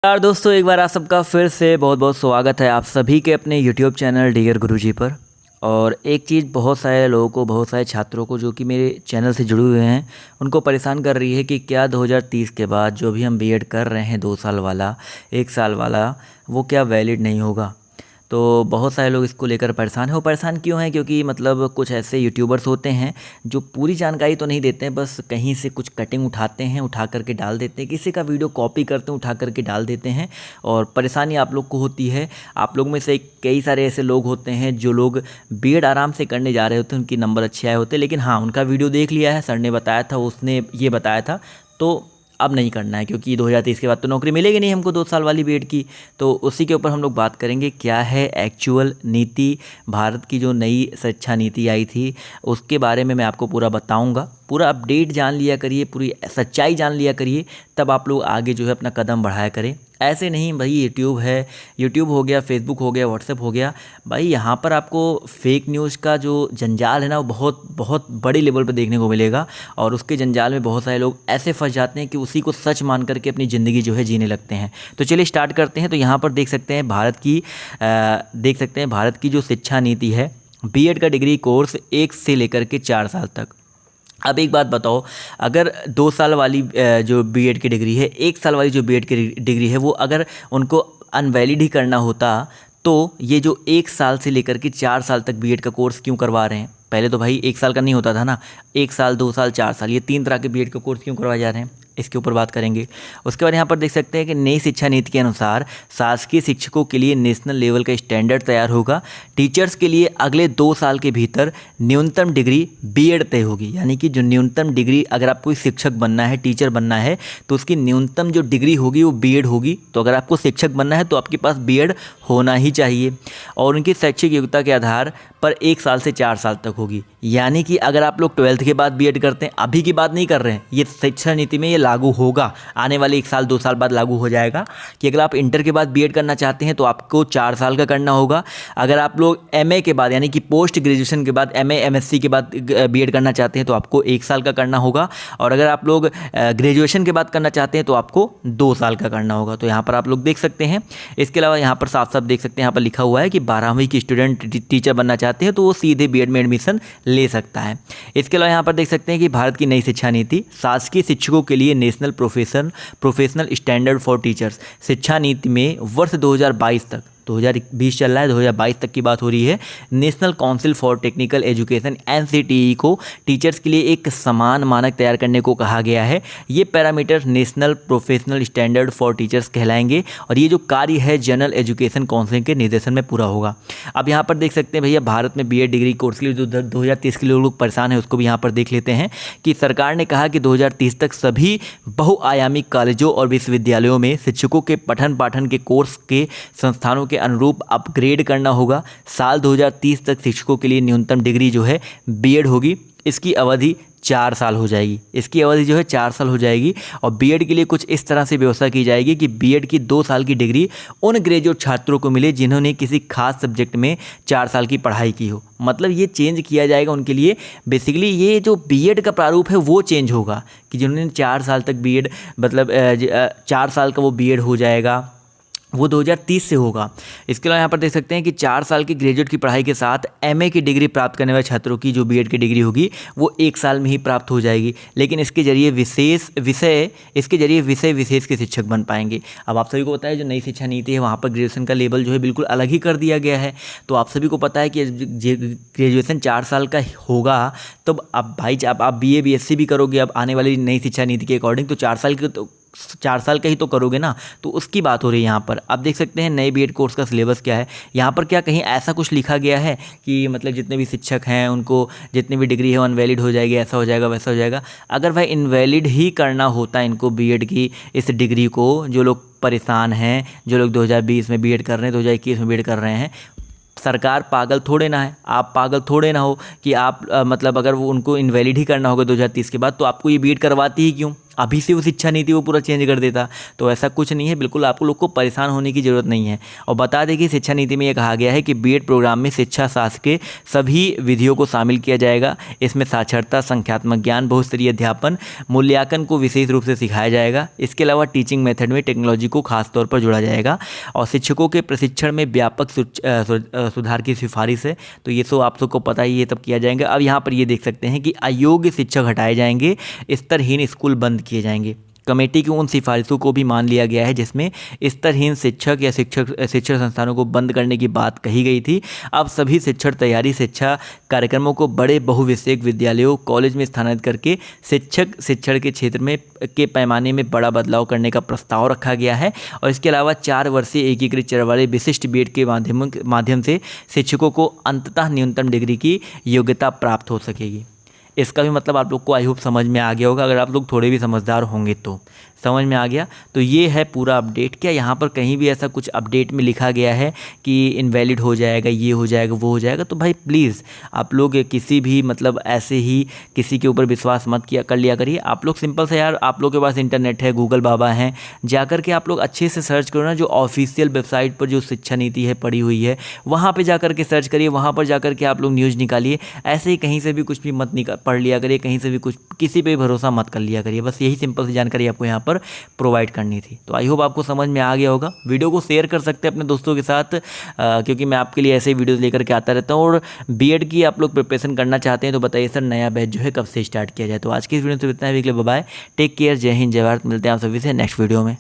यार दोस्तों, एक बार आप सबका फिर से बहुत बहुत स्वागत है आप सभी के अपने YouTube चैनल डियर गुरुजी पर। और एक चीज़ बहुत सारे लोगों को, बहुत सारे छात्रों को जो कि मेरे चैनल से जुड़े हुए हैं, उनको परेशान कर रही है कि क्या 2030 के बाद जो भी हम बीएड कर रहे हैं 2 साल वाला, 1 साल वाला, वो क्या वैलिड नहीं होगा। तो बहुत सारे लोग इसको लेकर परेशान हैं। वो परेशान क्यों हैं? क्योंकि मतलब कुछ ऐसे यूट्यूबर्स होते हैं जो पूरी जानकारी तो नहीं देते हैं, बस कहीं से कुछ कटिंग उठाते हैं, उठा करके डाल देते हैं, किसी का वीडियो कॉपी करते हैं, उठा करके डाल देते हैं। और परेशानी आप लोग को होती है। आप लोग में से कई सारे ऐसे लोग होते हैं जो लोग बीएड आराम से करने जा रहे होते हैं, उनके नंबर अच्छे आए होते हैं, लेकिन हाँ, उनका वीडियो देख लिया है, सर ने बताया था, उसने ये बताया था, तो अब नहीं करना है, क्योंकि 2023 के बाद तो नौकरी मिलेगी नहीं हमको 2 साल वाली बीएड की। तो उसी के ऊपर हम लोग बात करेंगे, क्या है एक्चुअल नीति। भारत की जो नई शिक्षा नीति आई थी उसके बारे में मैं आपको पूरा बताऊंगा। पूरा अपडेट जान लिया करिए, पूरी सच्चाई जान लिया करिए, तब आप लोग आगे जो है अपना कदम बढ़ाया करें। ऐसे नहीं भाई, यूट्यूब है, यूट्यूब हो गया, फेसबुक हो गया, व्हाट्सएप हो गया, भाई यहाँ पर आपको फेक न्यूज़ का जो जंजाल है ना, वो बहुत बहुत बड़े लेवल पर देखने को मिलेगा। और उसके जंजाल में बहुत सारे लोग ऐसे फंस जाते हैं कि उसी को सच मान करके अपनी ज़िंदगी जो है जीने लगते हैं। तो चलिए स्टार्ट करते हैं। तो यहाँ पर देख सकते हैं भारत की जो शिक्षा नीति है, बीएड का डिग्री कोर्स 1 से लेकर के 4 साल तक। अब एक बात बताओ, अगर 2 साल वाली जो बीएड की डिग्री है, 1 साल वाली जो बीएड की डिग्री है, वो अगर उनको अनवैलिड ही करना होता, तो ये जो 1 साल से लेकर के 4 साल तक बीएड का कोर्स क्यों करवा रहे हैं? पहले तो भाई 1 साल का नहीं होता था ना, 1 साल, 2 साल, 4 साल, ये 3 तरह के बीएड का कोर्स क्यों करवाए जा रहे हैं, इसके ऊपर बात करेंगे। उसके बाद यहाँ पर देख सकते हैं कि नई शिक्षा नीति के अनुसार शासकीय शिक्षकों के लिए नेशनल लेवल का स्टैंडर्ड तैयार होगा। टीचर्स के लिए अगले 2 साल के भीतर न्यूनतम डिग्री बीएड तय होगी। यानी कि जो न्यूनतम डिग्री, अगर आपको शिक्षक बनना है, टीचर बनना है, तो उसकी न्यूनतम जो डिग्री होगी वो बीएड होगी। तो अगर आपको शिक्षक बनना है तो आपके पास बीएड होना ही चाहिए। और उनकी शैक्षिक योग्यता के आधार पर 1 साल से 4 साल तक होगी। यानी कि अगर आप लोग 12th के बाद बीएड करते हैं, अभी की बात नहीं कर रहे हैं, ये शिक्षा नीति में ये लागू होगा, आने वाले 1 साल 2 साल बाद लागू हो जाएगा कि अगर आप इंटर के बाद बीएड करना चाहते हैं तो आपको 4 साल का करना होगा। अगर आप लोग एमए के बाद, यानी कि पोस्ट ग्रेजुएशन के बाद, एमए एमएससी के बाद बीएड करना चाहते हैं तो आपको 1 साल का करना होगा। और अगर आप लोग ग्रेजुएशन के बाद करना चाहते हैं तो आपको 2 साल का करना होगा। तो यहाँ पर आप लोग देख सकते हैं। इसके अलावा यहाँ पर साफ साफ देख सकते हैं, यहाँ पर लिखा हुआ है कि 12वीं की स्टूडेंट टीचर बनना चाहते हैं तो वो सीधे बीएड में एडमिशन ले सकता है। इसके अलावा यहाँ पर देख सकते हैं कि भारत की नई शिक्षा नीति, शासकीय शिक्षकों के लिए national professional standard for teachers. शिक्षा नीति में वर्ष 2022 तक, 2020 चल रहा है, 2022 तक की बात हो रही है, national council for technical education NCTE को टीचर्स के लिए एक समान मानक तैयार करने को कहा गया है। ये parameter national professional standard for teachers कहलाएंगे और ये जो कार्य है जनरल एजुकेशन काउंसिल के निर्देशन में पूरा होगा। अब यहाँ पर देख सकते हैं भैया, भारत में बीएड डिग्री कोर्स के लिए जो 2030 के लिए लोग परेशान हैं, उसको भी यहाँ पर देख लेते हैं कि सरकार ने कहा कि 2030 तक सभी बहुआयामी कॉलेजों और विश्वविद्यालयों में शिक्षकों के पठन पाठन के कोर्स के संस्थानों के अनुरूप अपग्रेड करना होगा। साल 2030 तक शिक्षकों के लिए न्यूनतम डिग्री जो है बीएड होगी। इसकी अवधि 4 साल हो जाएगी। इसकी अवधि जो है 4 साल हो जाएगी। और बीएड के लिए कुछ इस तरह से व्यवस्था की जाएगी कि बीएड की 2 साल की डिग्री उन ग्रेजुएट छात्रों को मिले जिन्होंने किसी खास सब्जेक्ट में 4 साल की पढ़ाई की हो। मतलब ये चेंज किया जाएगा उनके लिए। बेसिकली ये जो बीएड का प्रारूप है वो चेंज होगा कि जिन्होंने 4 साल तक बीएड, मतलब 4 साल का वो बीएड हो जाएगा, वो 2030 से होगा। इसके अलावा यहाँ पर देख सकते हैं कि 4 साल की ग्रेजुएट की पढ़ाई के साथ एमए की डिग्री प्राप्त करने वाले छात्रों की जो बीएड की डिग्री होगी वो 1 साल में ही प्राप्त हो जाएगी। लेकिन इसके जरिए विषय विशेष के शिक्षक बन पाएंगे। अब आप सभी को पता है जो नई शिक्षा नीति है वहाँ पर ग्रेजुएशन का लेवल जो है बिल्कुल अलग ही कर दिया गया है। तो आप सभी को पता है कि ग्रेजुएशन 4 साल का होगा, तो अब भाई जब आप बीए बीएससी भी करोगे अब आने वाली नई शिक्षा नीति के अकॉर्डिंग, तो 4 साल का ही तो करोगे ना। तो उसकी बात हो रही है यहाँ पर। आप देख सकते हैं नए बीएड कोर्स का सिलेबस क्या है। यहाँ पर क्या कहीं ऐसा कुछ लिखा गया है कि मतलब जितने भी शिक्षक हैं उनको जितनी भी डिग्री है वो अनवैलिड हो जाएगी, ऐसा हो जाएगा, वैसा हो जाएगा? अगर भाई इनवैलिड ही करना होता इनको बीएड की इस डिग्री को, जो लोग परेशान हैं, जो लोग 2020 में बीएड कर रहे हैं, 2021 में बीएड कर रहे हैं, सरकार पागल थोड़े ना है, आप पागल थोड़े ना हो कि आप मतलब अगर वो उनको इनवैलिड ही करना होगा 2030 के बाद तो आपको ये बीएड करवाती ही क्यों? अभी से वो शिक्षा नीति वो पूरा चेंज कर देता। तो ऐसा कुछ नहीं है, बिल्कुल आप लोग को परेशान होने की ज़रूरत नहीं है। और बता दें कि शिक्षा नीति में ये कहा गया है कि बीएड प्रोग्राम में शिक्षा शास्त्र के सभी विधियों को शामिल किया जाएगा। इसमें साक्षरता, संख्यात्मक ज्ञान, बहुस्तरीय अध्यापन, मूल्यांकन को विशेष रूप से सिखाया जाएगा। इसके अलावा टीचिंग मेथड में टेक्नोलॉजी को खास तौर पर जोड़ा जाएगा और शिक्षकों के प्रशिक्षण में व्यापक सुधार की सिफारिश है। तो ये तो आप सबको पता ही है, तब किया जाएगा। अब यहाँ पर ये देख सकते हैं कि अयोग्य शिक्षक हटाए जाएंगे, स्तरहीन स्कूल बंद किए जाएंगे। कमेटी की उन सिफारिशों को भी मान लिया गया है जिसमें स्तरहीन शिक्षक या शिक्षण संस्थानों को बंद करने की बात कही गई थी। अब सभी शिक्षण तैयारी शिक्षा कार्यक्रमों को बड़े बहुविषयक विद्यालयों, कॉलेज में स्थानांतरित करके शिक्षक शिक्षण के क्षेत्र में के पैमाने में बड़ा बदलाव करने का प्रस्ताव रखा गया है। और इसके अलावा 4 वर्षीय एकीकृत चरण वाले विशिष्ट बीएड के माध्यम से शिक्षकों को अंततः न्यूनतम डिग्री की योग्यता प्राप्त हो सकेगी। इसका भी मतलब आप लोग को आई होप समझ में आ गया होगा। अगर आप लोग थोड़े भी समझदार होंगे तो समझ में आ गया। तो ये है पूरा अपडेट। क्या यहाँ पर कहीं भी ऐसा कुछ अपडेट में लिखा गया है कि इनवैलिड हो जाएगा, ये हो जाएगा, वो हो जाएगा? तो भाई प्लीज़ आप लोग किसी भी मतलब ऐसे ही किसी के ऊपर विश्वास मत कर लिया करिए। आप लोग सिंपल से यार, आप लोग के पास इंटरनेट है, गूगल बाबा हैं, जाकर के आप लोग अच्छे से सर्च करो ना। जो ऑफिशियल वेबसाइट पर जो शिक्षा नीति है पड़ी हुई है, वहाँ पर जाकर के सर्च करिए, वहाँ पर जाकर के आप लोग न्यूज़ निकालिए। ऐसे ही कहीं से भी कुछ भी मत पढ़ लिया करिए, कहीं से भी कुछ किसी पे भरोसा मत कर लिया करिए। बस यही सिंपल सी जानकारी आपको यहाँ पर प्रोवाइड करनी थी। तो आई होप आपको समझ में आ गया होगा। वीडियो को शेयर कर सकते हैं अपने दोस्तों के साथ, क्योंकि मैं आपके लिए ऐसे ही वीडियोस लेकर के आता रहता हूँ। और बीएड की आप लोग प्रिपरेशन करना चाहते हैं तो बताइए सर, नया बैच जो है कब से स्टार्ट किया जाए। तो आज की इस वीडियो से इतना है। बाय, टेक केयर, जय हिंद, जय भारत। मिलते हैं आप सभी से नेक्स्ट वीडियो में।